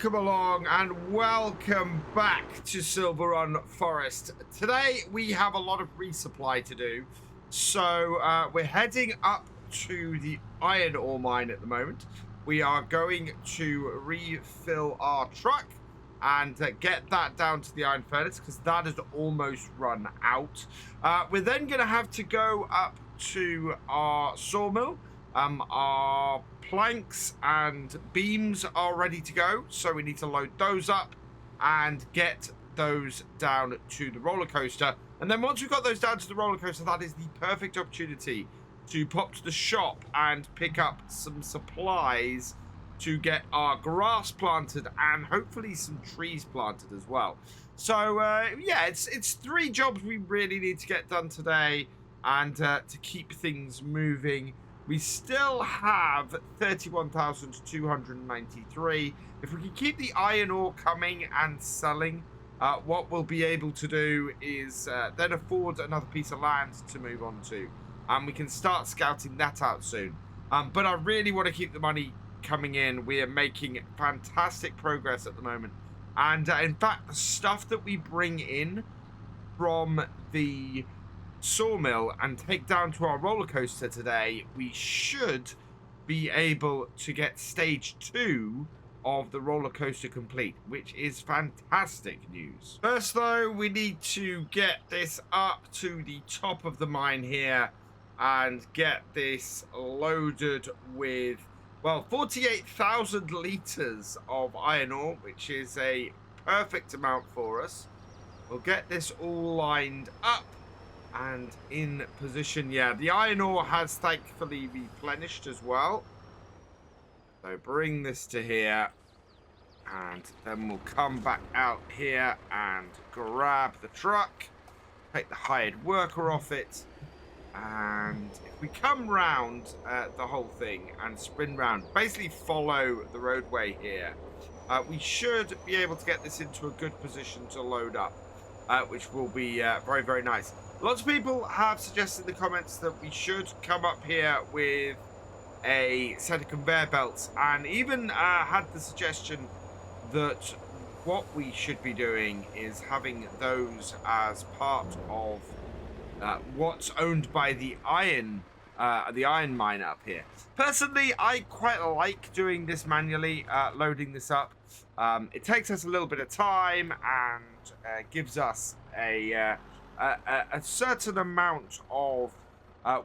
welcome along and welcome back to Silverrun Forest. Today we have a lot of resupply to do, so we're heading up to the iron ore mine at the moment. We are going to refill our truck and get that down to the iron furnace because that has almost run out. We're then going to have to go up to our sawmill. Our planks and beams are ready to go, so we need to load those up and get those down to the roller coaster. And then once we've got those down to the roller coaster, that is the perfect opportunity to pop to the shop and pick up some supplies to get our grass planted and hopefully some trees planted as well. So yeah, it's three jobs we really need to get done today, and to keep things moving. We still have 31,293. If we can keep the iron ore coming and selling, what we'll be able to do is then afford another piece of land to move on to. And we can start scouting that out soon. But I really want to keep the money coming in. We are making fantastic progress at the moment. And in fact, the stuff that we bring in from the sawmill and take down to our roller coaster today, we should be able to get stage 2 of the roller coaster complete, which is fantastic news. First though, we need to get this up to the top of the mine here and get this loaded with, well, 48,000 liters of iron ore, which is a perfect amount for us. We'll get this all lined up and in position. Yeah, the iron ore has thankfully replenished as well. So bring this to here, and then we'll come back out here and grab the truck, take the hired worker off it, and if we come round the whole thing and spin round, basically follow the roadway here, we should be able to get this into a good position to load up, which will be very, very nice. Lots of people have suggested in the comments that we should come up here with a set of conveyor belts, and even had the suggestion that what we should be doing is having those as part of what's owned by the iron mine up here. Personally, I quite like doing this manually, loading this up. It takes us a little bit of time and gives us a certain amount of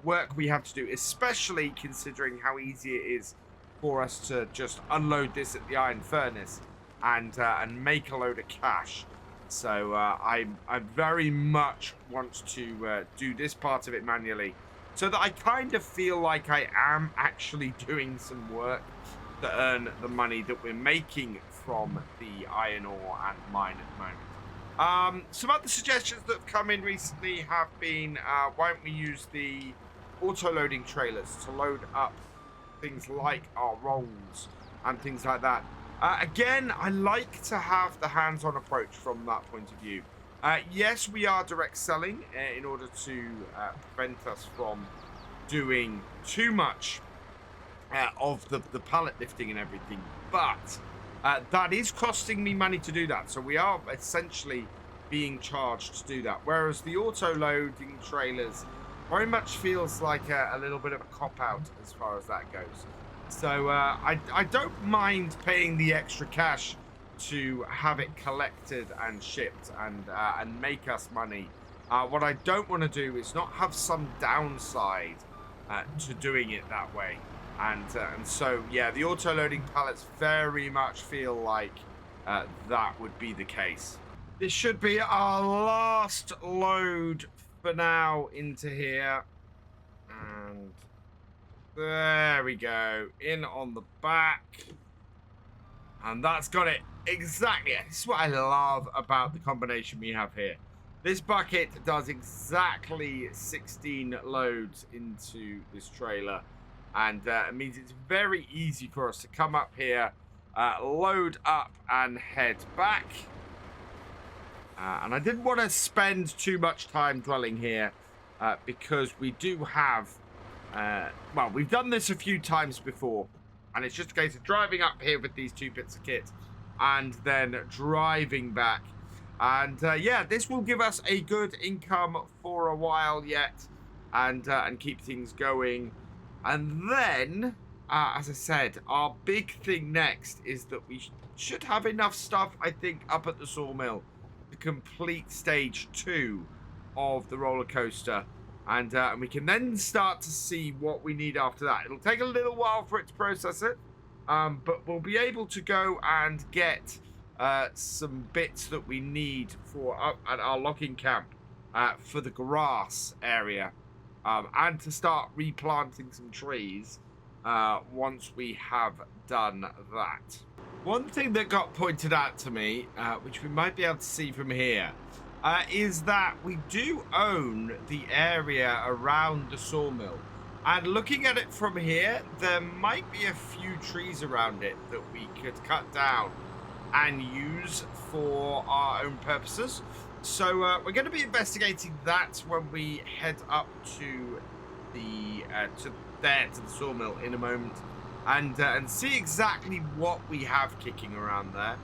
work we have to do, especially considering how easy it is for us to just unload this at the iron furnace and make a load of cash. So I very much want to do this part of it manually, so that I kind of feel like I am actually doing some work to earn the money that we're making from the iron ore and mine at the moment. Some other suggestions that have come in recently have been, why don't we use the auto-loading trailers to load up things like our rolls and things like that. Again, I like to have the hands-on approach from that point of view. Yes, we are direct selling in order to prevent us from doing too much of the pallet lifting and everything, but that is costing me money to do that, so we are essentially being charged to do that, whereas the auto-loading trailers very much feels like a little bit of a cop-out as far as that goes. So I don't mind paying the extra cash to have it collected and shipped and make us money. What I don't want to do is not have some downside to doing it that way. And so, yeah, the auto-loading pallets very much feel like that would be the case. This should be our last load for now into here. And there we go. In on the back. And that's got it. Exactly. This is what I love about the combination we have here. This bucket does exactly 16 loads into this trailer. And it means it's very easy for us to come up here, load up and head back. And I didn't want to spend too much time dwelling here because we do have, well, we've done this a few times before. And it's just a case of driving up here with these 2 bits of kit and then driving back. And yeah, this will give us a good income for a while yet, and keep things going. And then, as I said, our big thing next is that we should have enough stuff, I think, up at the Sawmill to complete stage 2 of the roller coaster. And we can then start to see what we need after that. It'll take a little while for it to process it, but we'll be able to go and get some bits that we need for up at our logging camp for the grass area, and to start replanting some trees once we have done that. One thing that got pointed out to me, which we might be able to see from here, is that we do own the area around the Sawmill. And looking at it from here, there might be a few trees around it that we could cut down and use for our own purposes. So we're going to be investigating that when we head up to the Sawmill in a moment, and see exactly what we have kicking around there.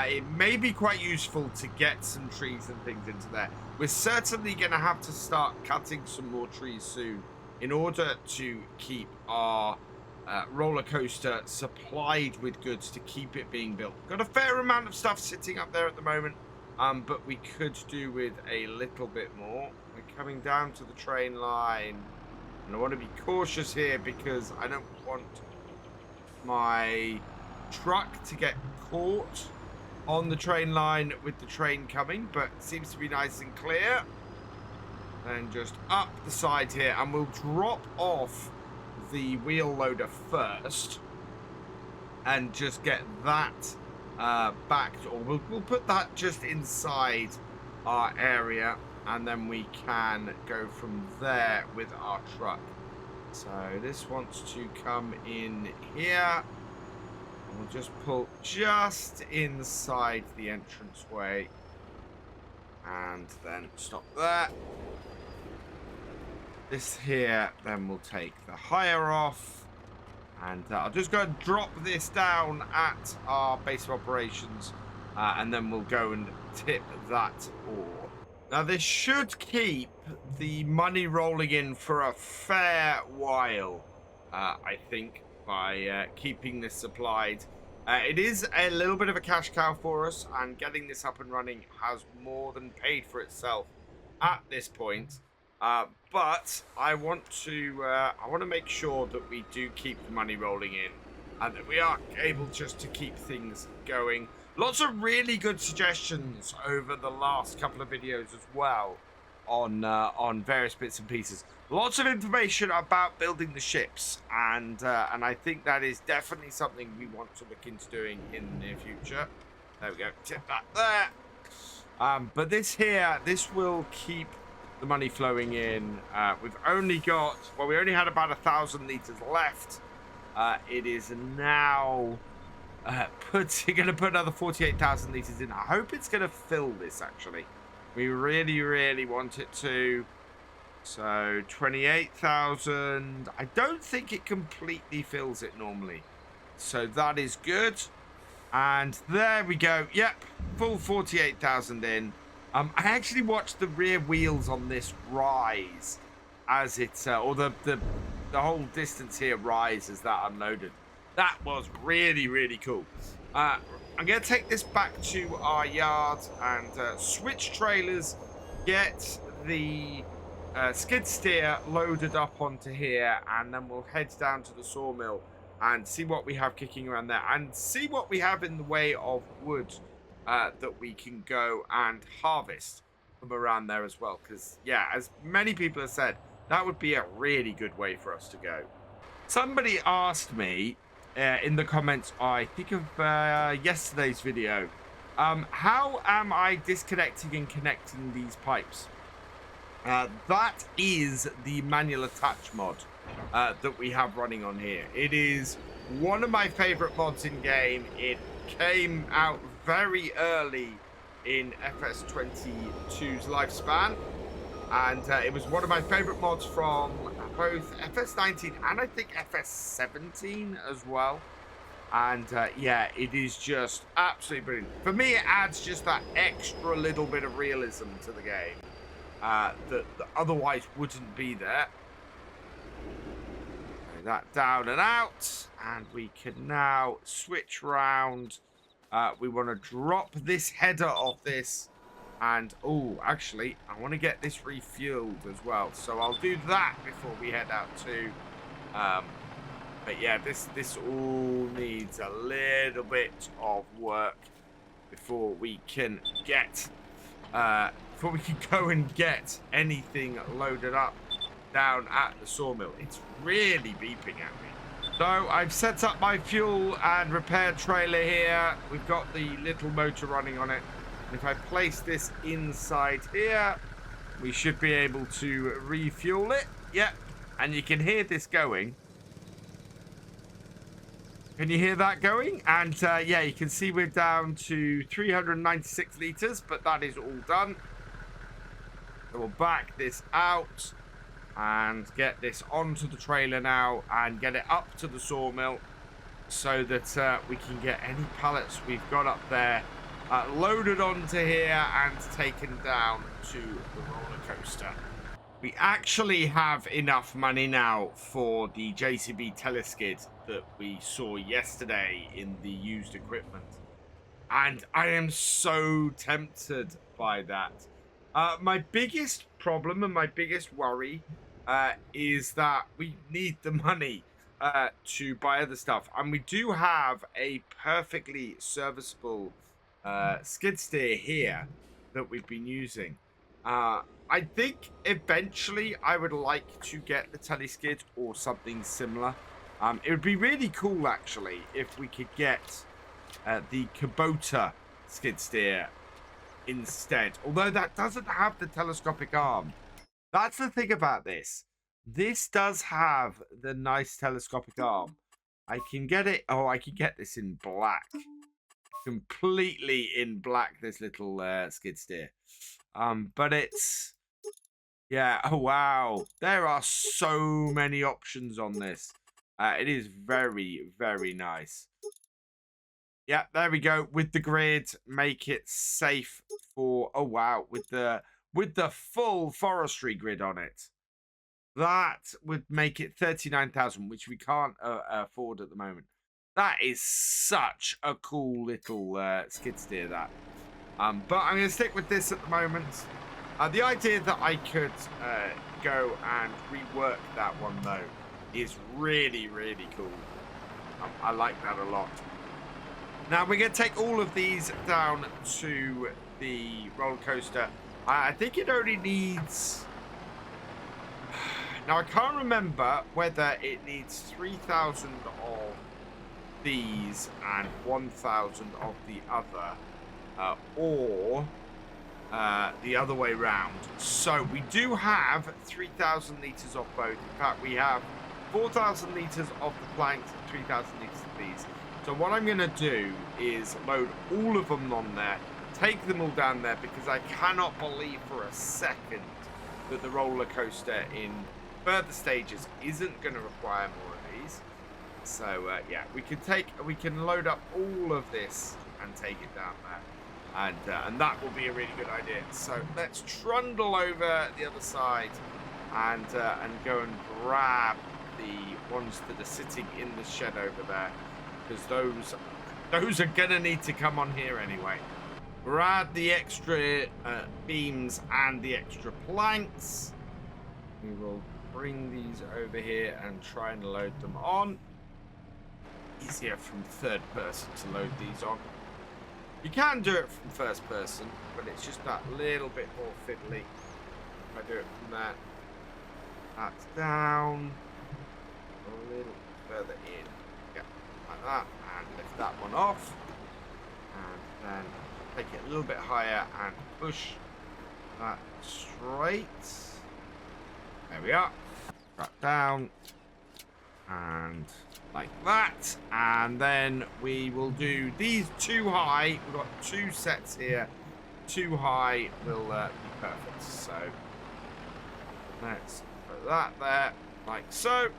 It may be quite useful to get some trees and things into there. We're certainly going to have to start cutting some more trees soon in order to keep our roller coaster supplied with goods to keep it being built. Got a fair amount of stuff sitting up there at the moment, but we could do with a little bit more. We're coming down to the train line, and I want to be cautious here because I don't want my truck to get caught on the train line with the train coming, but it seems to be nice and clear. And just up the side here, and we'll drop off the wheel loader first and just get that back, or we'll put that just inside our area, and then we can go from there with our truck. So this wants to come in here. We'll just pull just inside the entranceway and then stop there. This here, then we'll take the hire off, and I'll just go and drop this down at our base of operations, and then we'll go and tip that ore. Now this should keep the money rolling in for a fair while, I think, by keeping this supplied. It is a little bit of a cash cow for us, and getting this up and running has more than paid for itself at this point. But I want to make sure that we do keep the money rolling in, and that we are able just to keep things going. Lots of really good suggestions over the last couple of videos as well on various bits and pieces. Lots of information about building the ships, and I think that is definitely something we want to look into doing in the near future. There we go, tip that there. But this here, this will keep the money flowing in. We've only got, well, we only had about 1,000 liters left. It is now going to put another 48,000 liters in. I hope it's going to fill this, actually. We really, really want it to. So 28,000. I don't think it completely fills it normally, so that is good. And there we go. Yep, full 48,000 in. I actually watched the rear wheels on this rise as it's or the whole distance here rise as that unloaded. That was really, really cool. I'm going to take this back to our yard and switch trailers, get the skid steer loaded up onto here, and then we'll head down to the Sawmill and see what we have kicking around there, and see what we have in the way of wood that we can go and harvest from around there as well. Because, yeah, as many people have said, that would be a really good way for us to go. Somebody asked me in the comments, I think of yesterday's video, how am I disconnecting and connecting these pipes? That is the manual attach mod that we have running on here. It is one of my favorite mods in game. It came out very early in FS22's lifespan, and it was one of my favorite mods from both FS19 and I think FS17 as well. And yeah, it is just absolutely brilliant. For me, it adds just that extra little bit of realism to the game that otherwise wouldn't be there. Lay that down and out, and we can now switch round. We want to drop this header off this, and oh, actually, I want to get this refueled as well. So I'll do that before we head out too. But yeah, this all needs a little bit of work before we can get, before we can go and get anything loaded up down at the sawmill. It's really beeping at me. So I've set up my fuel and repair trailer here. We've got the little motor running on it. And if I place this inside here, we should be able to refuel it. Yep, and you can hear this going. Can you hear that going? And yeah, you can see we're down to 396 litres, but that is all done. So we'll back this out and get this onto the trailer now and get it up to the sawmill so that we can get any pallets we've got up there loaded onto here and taken down to the roller coaster. We actually have enough money now for the JCB teleskid that we saw yesterday in the used equipment. And I am so tempted by that. My biggest problem and my biggest worry is that we need the money to buy other stuff. And we do have a perfectly serviceable skid steer here that we've been using. I think eventually I would like to get the teleskid or something similar. It would be really cool, actually, if we could get the Kubota skid steer instead. Although that doesn't have the telescopic arm. That's the thing about this. This does have the nice telescopic arm. I can get it. Oh, I can get this in black. Completely in black, this little skid steer. But it's... Yeah, oh wow. There are so many options on this. It is very, very nice. Yeah, there we go. With the grid, make it safe for... Oh wow, with the full forestry grid on it. That would make it 39,000, which we can't afford at the moment. That is such a cool little skid steer, that. But I'm going to stick with this at the moment. The idea that I could go and rework that one, though, is really, really cool. I like that a lot. Now, we're going to take all of these down to the roller coaster. I think it only needs... Now, I can't remember whether it needs 3,000 of these and 1,000 of the other, or... the other way round. So we do have 3,000 litres of both. In fact, we have 4,000 litres of the planks and 3,000 litres of these. So what I'm going to do is load all of them on there, take them all down there, because I cannot believe for a second that the roller coaster in further stages isn't going to require more of these. So yeah, we can load up all of this and take it down there. And that will be a really good idea. So let's trundle over the other side and go and grab the ones that are sitting in the shed over there, because those are gonna need to come on here anyway. Grab the extra beams and the extra planks. We will bring these over here and try and load them on. Easier from third person to load these on. You can do it from first person, but it's just that little bit more fiddly. If I do it from there, that's down, a little further in, yeah, like that, and lift that one off, and then take it a little bit higher and push that straight. There we are. Right down, and like that, and then we will do these two high. We've got two sets here. Two high will be perfect. So let's put that there, like so.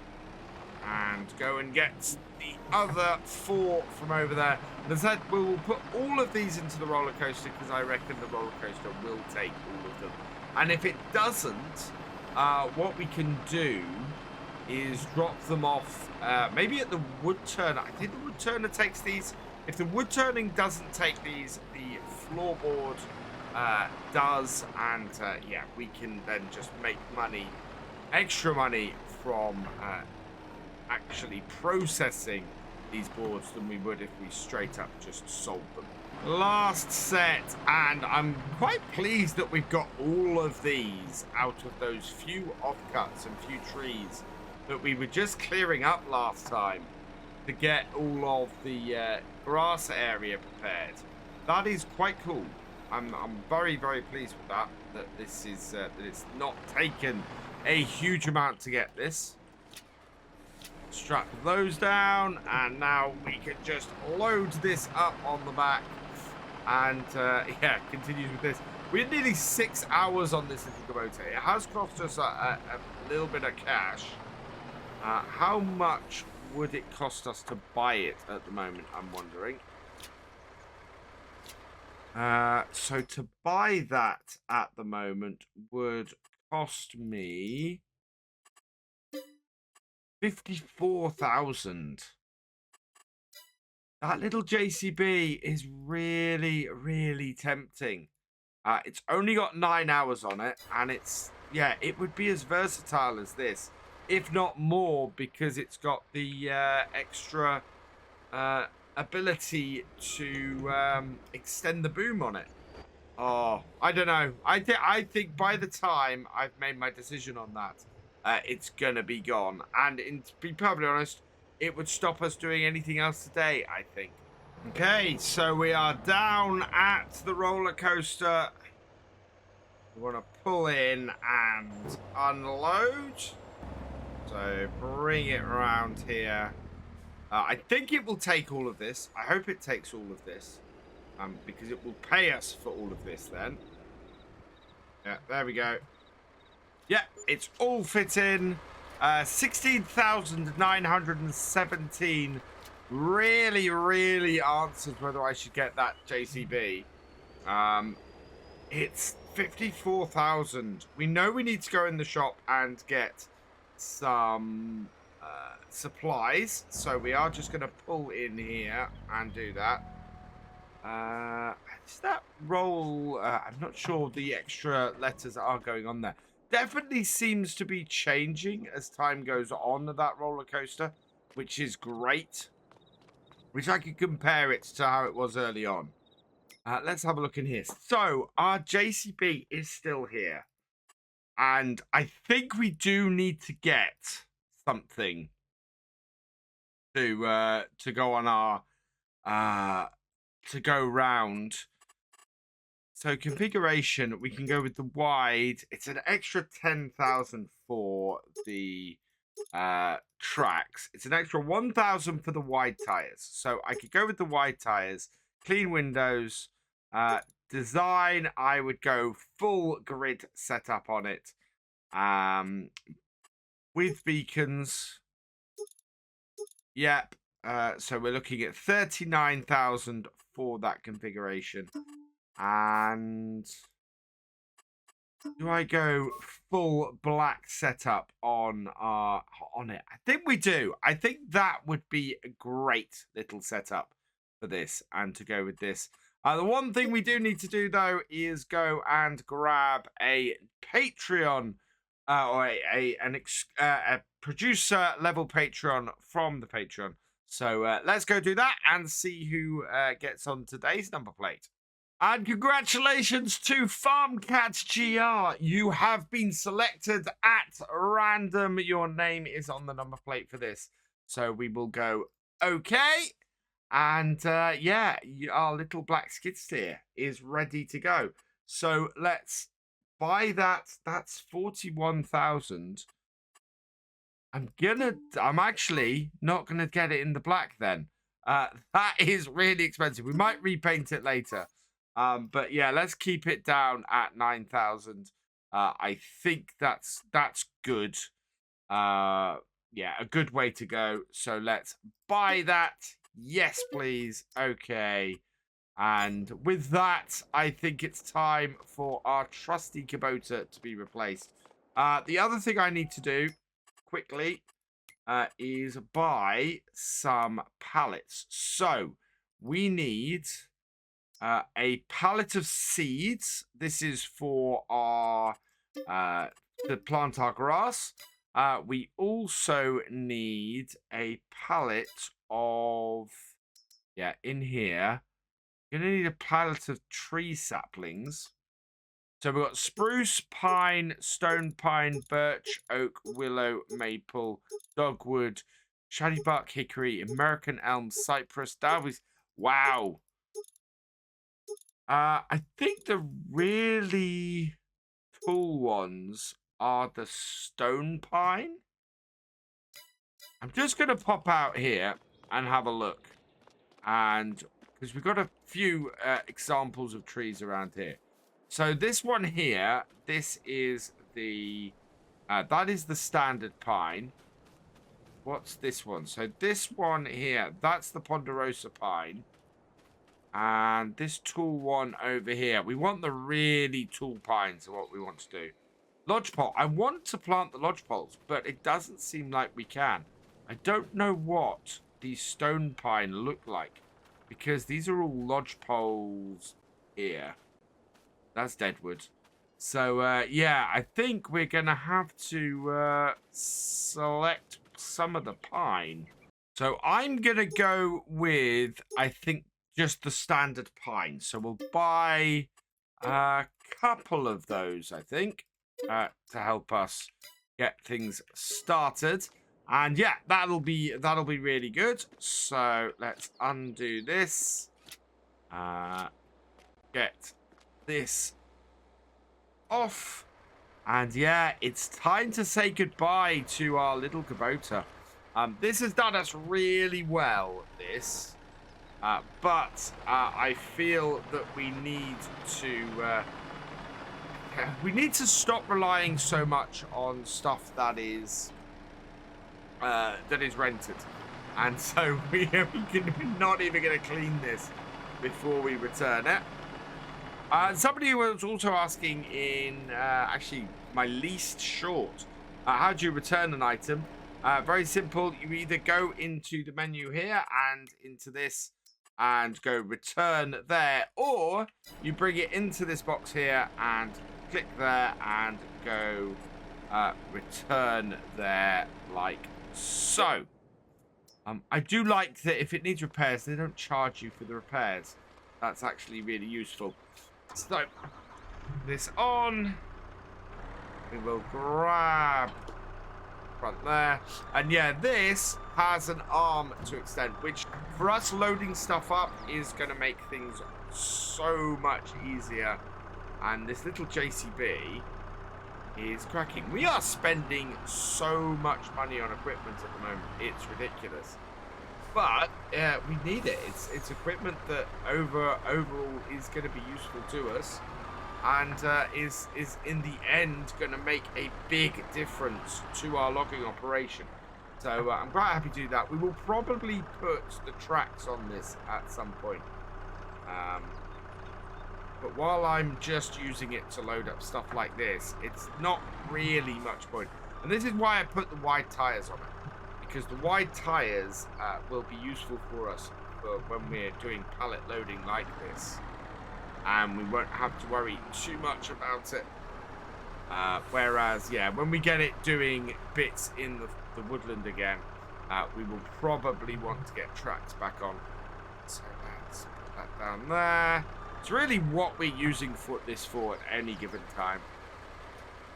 and go and get the other 4 from over there. And as I said, we will put all of these into the roller coaster because I reckon the roller coaster will take all of them. And if it doesn't, what we can do is drop them off maybe at the wood turner. I think the wood turner takes these. If the wood turning doesn't take these, the floorboard does, and yeah, we can then just make money, extra money from actually processing these boards than we would if we straight up just sold them. Last set, and I'm quite pleased that we've got all of these out of those few offcuts and few trees that we were just clearing up last time to get all of the grass area prepared. That is quite cool. I'm very, very pleased with that. That this is that it's not taken a huge amount to get this. Strap those down, and now we can just load this up on the back, and yeah, continue with this. We had nearly 6 hours on this little motor. It has cost us a little bit of cash. How much would it cost us to buy it at the moment, I'm wondering. So to buy that at the moment would cost me 54,000. That little JCB is really, really tempting. It's only got 9 hours on it, and it's, yeah, it would be as versatile as this, if not more, because it's got the extra ability to extend the boom on it. Oh, I don't know. I think by the time I've made my decision on that, it's gonna be gone. And to be perfectly honest, it would stop us doing anything else today, I think. Okay, so we are down at the roller coaster. We want to pull in and unload. So bring it around here. I think it will take all of this. I hope it takes all of this. Because it will pay us for all of this then. Yeah, there we go. Yeah, it's all fit in. 16,917 really, really answers whether I should get that JCB. It's 54,000. We know we need to go in the shop and get some supplies, so we are just going to pull in here and do that. Does that roll? I'm not sure the extra letters are going on there. Definitely seems to be changing as time goes on, that roller coaster, which is great. Which I could compare it to how it was early on. Let's have a look in here. So our JCB is still here, and I think we do need to get something to go on our to go round. So configuration, we can go with the wide. It's an extra 10,000 for the tracks. It's an extra 1,000 for the wide tires. So I could go with the wide tires. Clean windows. Design, I would go full grid setup on it. With beacons. Yep. So we're looking at 39,000 for that configuration. And do I go full black setup on it? I think we do. I think that would be a great little setup for this, and to go with this. The one thing we do need to do though is go and grab a Patreon or a producer level Patreon from the Patreon. So let's go do that and see who gets on today's number plate. And congratulations to FarmCatGR. You have been selected at random. Your name is on the number plate for this. So we will go, okay. And yeah, our little black skid steer is ready to go. So let's buy that. That's 41,000. I'm actually not gonna get it in the black then. That is really expensive. We might repaint it later. But yeah, let's keep it down at 9,000. I think that's good. yeah, a good way to go. So let's buy that. Yes, please. Okay. And with that, I think it's time for our trusty Kubota to be replaced. The other thing I need to do quickly is buy some pallets. So we need a pallet of seeds. This is for our to plant our grass. We also need a pallet of in here. You're going to need a pallet of tree saplings. So we've got spruce, pine, stone pine, birch, oak, willow, maple, dogwood, shady bark, hickory, American elm, cypress, Dalby's. Wow. I think the really cool ones are the stone pine. I'm just going to pop out here and have a look. And because we've got a few examples of trees around here. So this one here, this is the, that is the standard pine. What's this one? So this one here, that's the ponderosa pine. And this tall one over here, we want the really tall pines are what we want to do. Lodgepole, I want to plant the lodgepoles, but it doesn't seem like we can. I don't know what these stone pine look like. Because these are all lodge poles here. That's deadwood. So, yeah, I think we're going to have to select some of the pine. So I'm going to go with, I think, just the standard pine. So we'll buy a couple of those, I think, to help us get things started. And yeah, that'll be really good. So let's undo this. Get this off. And yeah, it's time to say goodbye to our little Kubota. This has done us really well, this. But I feel that we need to stop relying so much on stuff that is rented, and so we're not even going to clean this before we return it. Somebody was also asking in actually my least short, how do you return an item? Very simple. You either go into the menu here and into this and go return there, or you bring it into this box here and click there and go return there, like so. I do like that if it needs repairs, they don't charge you for the repairs. That's actually really useful. So, this on. We will grab front there. And yeah, this has an arm to extend, which for us loading stuff up is going to make things so much easier. And this little JCB is cracking. We are spending so much money on equipment at the moment. It's ridiculous. But we need it. It's equipment that overall is going to be useful to us, and is in the end going to make a big difference to our logging operation. So I'm quite happy to do that. We will probably put the tracks on this at some point. But while I'm just using it to load up stuff like this, it's not really much point. And this is why I put the wide tyres on it. Because the wide tyres will be useful for us for when we're doing pallet loading like this. And we won't have to worry too much about it. Whereas, yeah, when we get it doing bits in the woodland again, we will probably want to get tracks back on. So let's put that down there. It's really what we're using this for at any given time.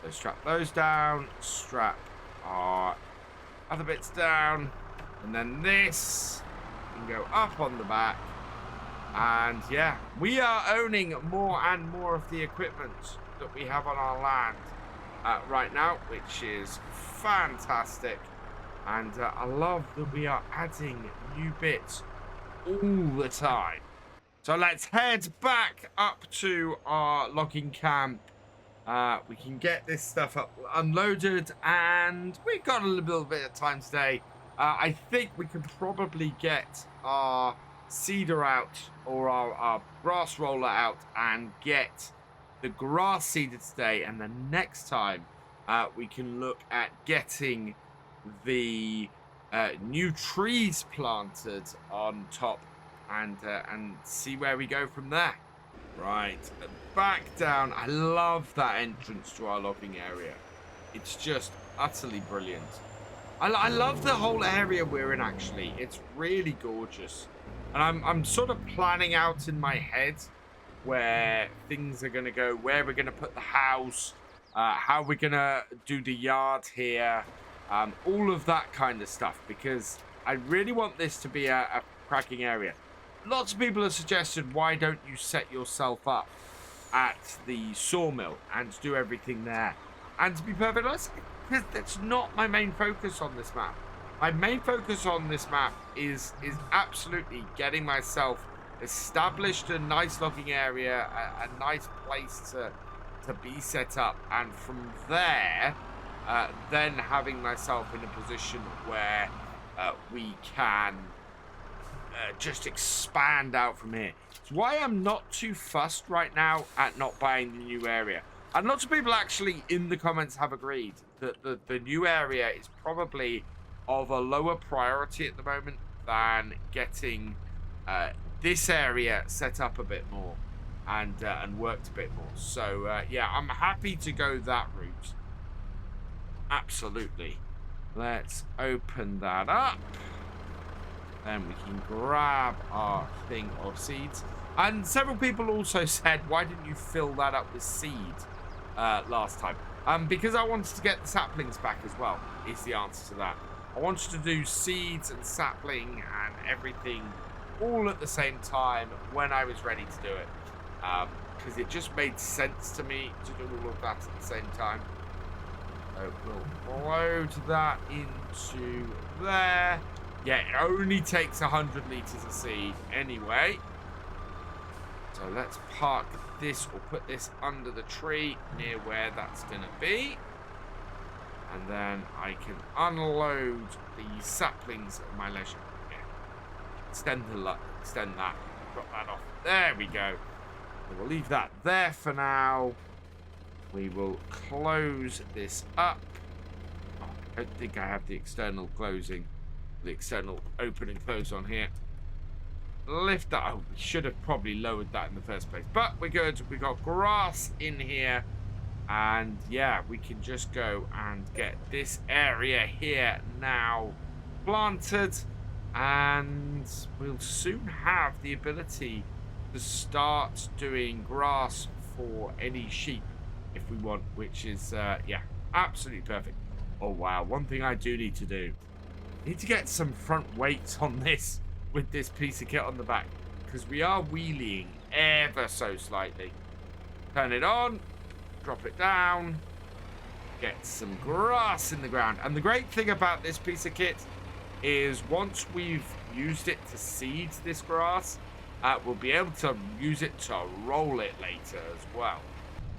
So strap those down, strap our other bits down, and then this can go up on the back. And yeah, we are owning more and more of the equipment that we have on our land right now, which is fantastic. And I love that we are adding new bits all the time. So let's head back up to our logging camp We can get this stuff up unloaded, and we've got a little bit of time today. I think we can probably get our seeder out, or our grass roller out, and get the grass seeded today, and the next time we can look at getting the new trees planted on top, and see where we go from there. Right, back down. I love that entrance to our logging area. It's just utterly brilliant. I love the whole area we're in, actually. It's really gorgeous. And I'm sort of planning out in my head where things are going to go, where we're going to put the house, how we're going to do the yard here, all of that kind of stuff, because I really want this to be a cracking area. Lots of people have suggested, why don't you set yourself up at the sawmill and do everything there? And to be perfectly honest, that's not my main focus on this map. My main focus on this map is absolutely getting myself established a nice logging area, a nice place to be set up, and from there, then having myself in a position where we can just expand out from here. It's why I'm not too fussed right now at not buying the new area. And lots of people actually in the comments have agreed that the new area is probably of a lower priority at the moment than getting this area set up a bit more and worked a bit more. So yeah, I'm happy to go that route. Absolutely. Let's open that up. Then we can grab our thing of seeds. And several people also said, why didn't you fill that up with seed last time? Because I wanted to get the saplings back as well, is the answer to that. I wanted to do seeds and sapling and everything all at the same time when I was ready to do it. Because it just made sense to me to do all of that at the same time. So we'll load that into there. Yeah, it only takes 100 litres of seed anyway. So let's park this, or put this under the tree near where that's going to be. And then I can unload the saplings at my leisure. Yeah. Extend that. Drop that off. There we go. So we'll leave that there for now. We will close this up. Oh, I don't think I have the external closing. The external open and close on here. Lift that. Oh, we should have probably lowered that in the first place, but we're good. We got grass in here, and yeah, we can just go and get this area here now planted, and we'll soon have the ability to start doing grass for any sheep if we want, which is yeah, absolutely perfect. Oh wow, one thing I do need to do, need to get some front weights on this with this piece of kit on the back, because we are wheeling ever so slightly. Turn it on, drop it down, get some grass in the ground. And the great thing about this piece of kit is once we've used it to seed this grass, we'll be able to use it to roll it later as well.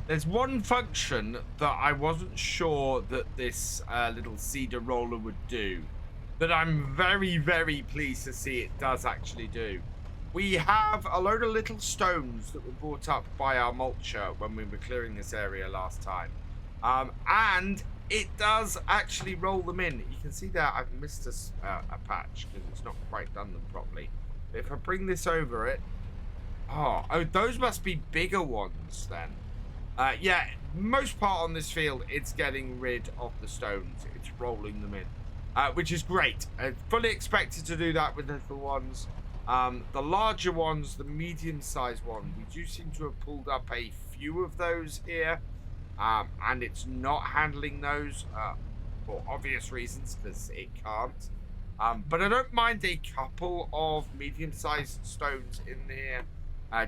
There's one function that I wasn't sure that this little seeder roller would do, that I'm very, very pleased to see it does actually do. We have a load of little stones that were brought up by our mulcher when we were clearing this area last time. And it does actually roll them in. You can see there I've missed a patch because it's not quite done them properly. But if I bring this over it... Oh, those must be bigger ones then. Yeah, most part on this field, it's getting rid of the stones. It's rolling them in. Which is great. I fully expected to do that with the little ones. The larger ones, the medium-sized one, we do seem to have pulled up a few of those here. And it's not handling those for obvious reasons, because it can't. But I don't mind a couple of medium-sized stones in here.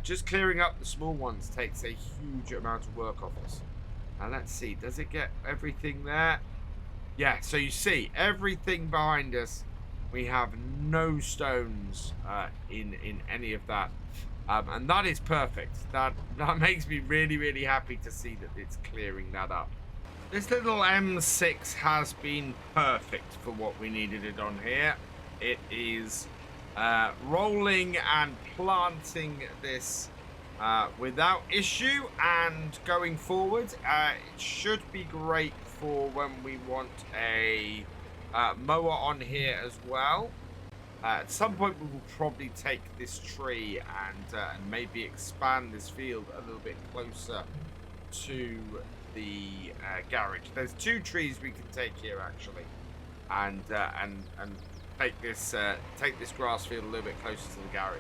Just clearing up the small ones takes a huge amount of work off us. Now let's see, does it get everything there? Yeah, so you see, everything behind us We have no stones in any of that. And that is perfect. That makes me really, really happy to see that it's clearing that up. This little M6 has been perfect for what we needed it on here. It is rolling and planting this without issue, and going forward, it should be great for when we want a mower on here as well. At some point we will probably take this tree and maybe expand this field a little bit closer to the garage. There's 2 trees we can take here actually, and take this grass field a little bit closer to the garage.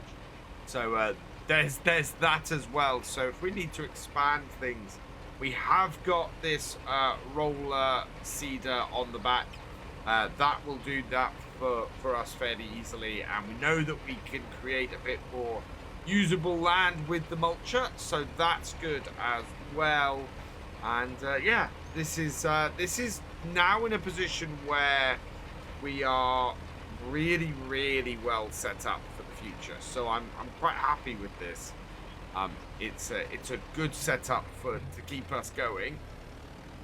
So there's that as well. So if we need to expand things, we have got this roller seeder on the back. That will do that for us fairly easily, and we know that we can create a bit more usable land with the mulcher, so that's good as well. And yeah, this is now in a position where we are really, really well set up for the future. So I'm quite happy with this. It's a good setup to keep us going,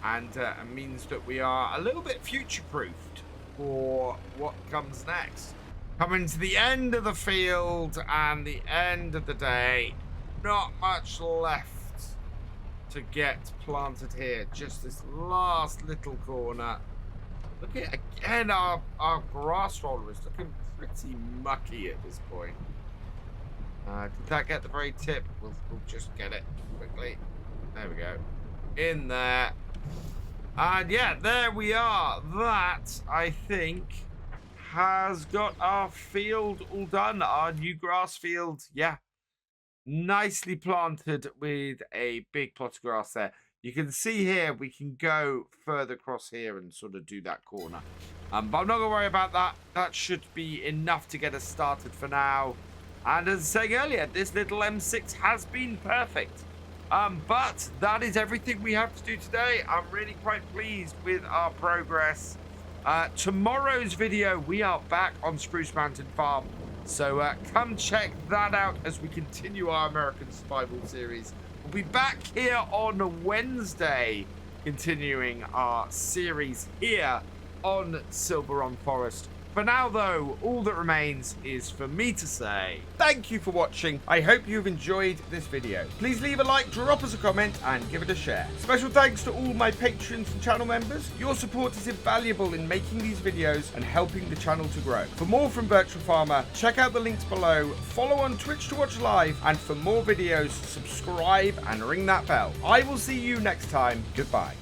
and means that we are a little bit future-proofed for what comes next. Coming to the end of the field and the end of the day, not much left to get planted here. Just this last little corner. Look at again, our grass roller is looking pretty mucky at this point. Did that get the very tip? We'll just get it quickly. There we go. In there. And yeah, there we are. That, I think, has got our field all done. Our new grass field, yeah. Nicely planted with a big plot of grass there. You can see here, we can go further across here and sort of do that corner. But I'm not going to worry about that. That should be enough to get us started for now. And as I was saying earlier, this little M6 has been perfect. But that is everything we have to do today. I'm really quite pleased with our progress. Tomorrow's video, we are back on Spruce Mountain Farm. So come check that out as we continue our American Survival series. We'll be back here on Wednesday, continuing our series here on Silverrun Forest. For now, though, all that remains is for me to say thank you for watching. I hope you've enjoyed this video. Please leave a like, drop us a comment, and give it a share. Special thanks to all my patrons and channel members. Your support is invaluable in making these videos and helping the channel to grow. For more from Virtual Farmer, check out the links below, follow on Twitch to watch live, and for more videos, subscribe and ring that bell. I will see you next time. Goodbye.